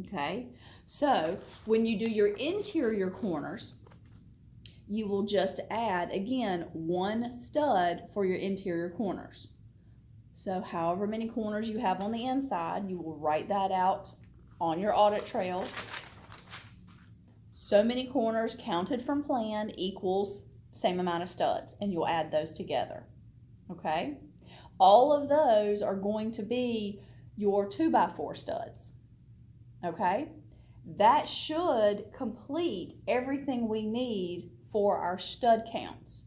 Okay, so when you do your interior corners, you will just add, again, 1 stud for your interior corners. So however many corners you have on the inside, you will write that out on your audit trail. So many corners counted from plan equals same amount of studs, and you'll add those together. Okay, all of those are going to be your 2x4 studs. Okay, that should complete everything we need for our stud counts,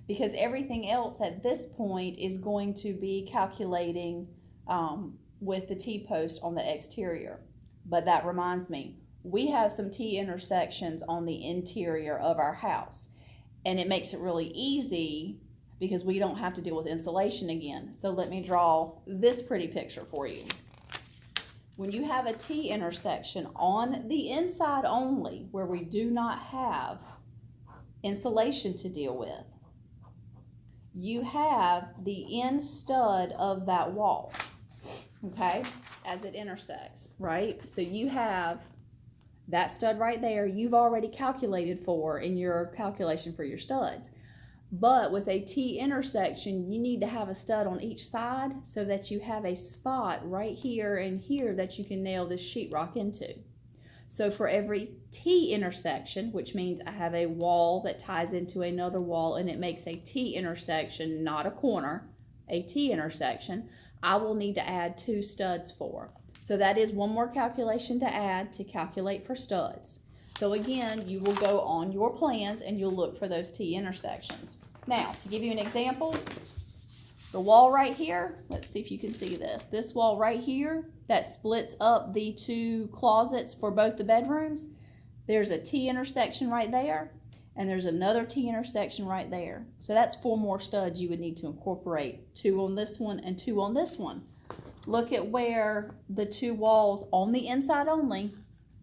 because everything else at this point is going to be calculating with the T-post on the exterior. But that reminds me, we have some T-intersections on the interior of our house, and it makes it really easy because we don't have to deal with insulation again. So let me draw this pretty picture for you. When you have a T-intersection on the inside only, where we do not have insulation to deal with, you have the end stud of that wall, okay, as it intersects, right? So you have that stud right there you've already calculated for in your calculation for your studs. But with a T intersection, you need to have a stud on each side so that you have a spot right here and here that you can nail this sheetrock into. So for every T intersection, which means I have a wall that ties into another wall and it makes a T intersection, not a corner, a T intersection, I will need to add 2 studs for. So that is one more calculation to add to calculate for studs. So again, you will go on your plans and you'll look for those T intersections. Now, to give you an example, the wall right here, let's see if you can see this. This wall right here that splits up the 2 closets for both the bedrooms, there's a T intersection right there, and there's another T intersection right there. So that's 4 more studs you would need to incorporate, 2 on this one and 2 on this one. Look at where the 2 walls on the inside only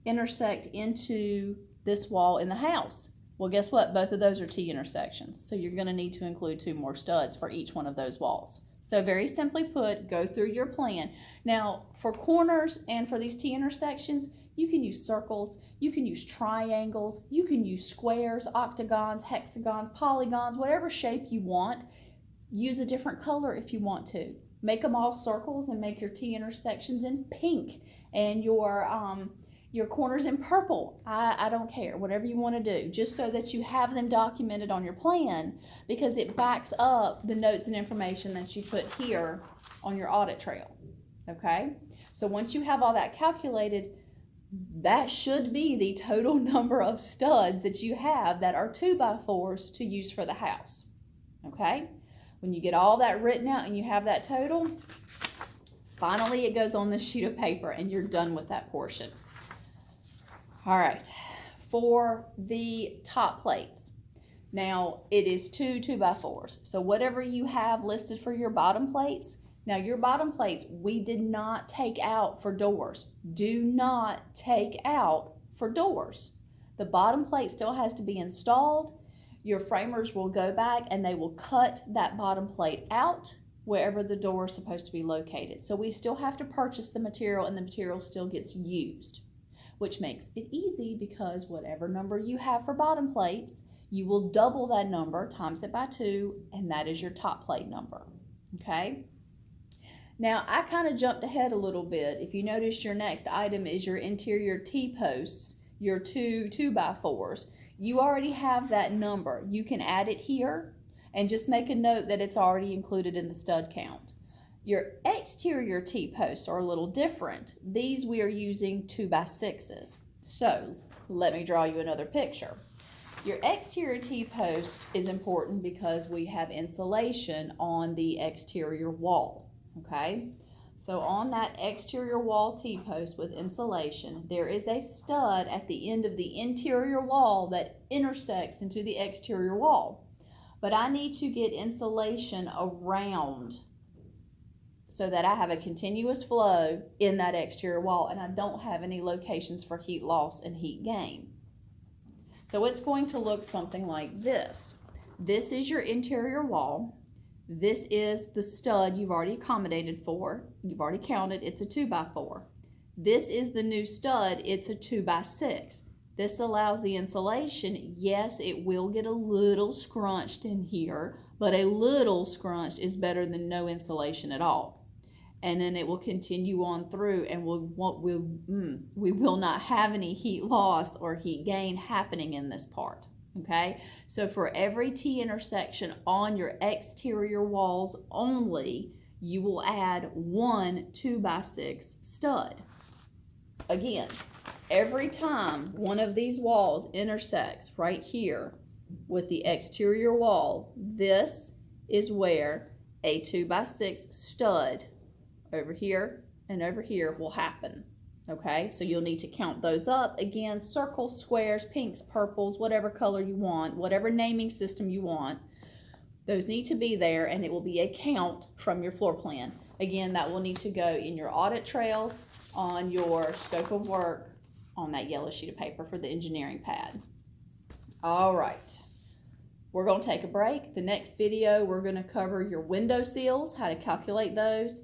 intersect into this wall in the house. Well, guess what? Both of those are T intersections. So you're going to need to include 2 more studs for each one of those walls. So very simply put, go through your plan. Now, for corners and for these T intersections, you can use circles, you can use triangles, you can use squares, octagons, hexagons, polygons, whatever shape you want. Use a different color if you want to. Make them all circles and make your T intersections in pink and your corners in purple. I don't care, whatever you want to do, just so that you have them documented on your plan, because it backs up the notes and information that you put here on your audit trail. Okay, so once you have all that calculated, that should be the total number of studs that you have that are 2x4s to use for the house. Okay, when you get all that written out and you have that total, finally it goes on this sheet of paper and you're done with that portion. All right, for the top plates, now it is 2 2x4s. So whatever you have listed for your bottom plates, now your bottom plates we did not take out for doors. Do not take out for doors. The bottom plate still has to be installed. Your framers will go back and they will cut that bottom plate out wherever the door is supposed to be located. So we still have to purchase the material and the material still gets used, which makes it easy because whatever number you have for bottom plates, you will double that number, times it by 2, and that is your top plate number, okay? Now, I kind of jumped ahead a little bit. If you notice, your next item is your interior T-posts, your 2 2x4s. You already have that number. You can add it here and just make a note that it's already included in the stud count. Your exterior T-posts are a little different. These we are using 2x6s. So let me draw you another picture. Your exterior T-post is important because we have insulation on the exterior wall, okay? So on that exterior wall T-post with insulation, there is a stud at the end of the interior wall that intersects into the exterior wall. But I need to get insulation around so that I have a continuous flow in that exterior wall and I don't have any locations for heat loss and heat gain. So it's going to look something like this. This is your interior wall. This is the stud you've already accommodated for. You've already counted, it's a 2x4. This is the new stud. It's a 2x6. This allows the insulation. Yes, it will get a little scrunched in here, but a little scrunched is better than no insulation at all. And then it will continue on through, and we will not have any heat loss or heat gain happening in this part. Okay, so for every T intersection on your exterior walls only, you will add one 2x6 stud. Again, every time one of these walls intersects right here with the exterior wall, this is where a 2x6 stud over here and over here will happen. Okay, so you'll need to count those up. Again, circles, squares, pinks, purples, whatever color you want, whatever naming system you want. Those need to be there, and it will be a count from your floor plan. Again, that will need to go in your audit trail on your scope of work on that yellow sheet of paper for the engineering pad. All right, we're going to take a break. The next video, we're going to cover your window sills, how to calculate those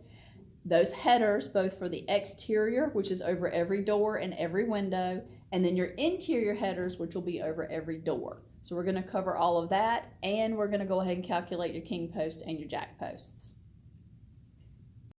headers, both for the exterior, which is over every door and every window, and then your interior headers, which will be over every door. So we're going to cover all of that, and we're going to go ahead and calculate your king post and your jack posts.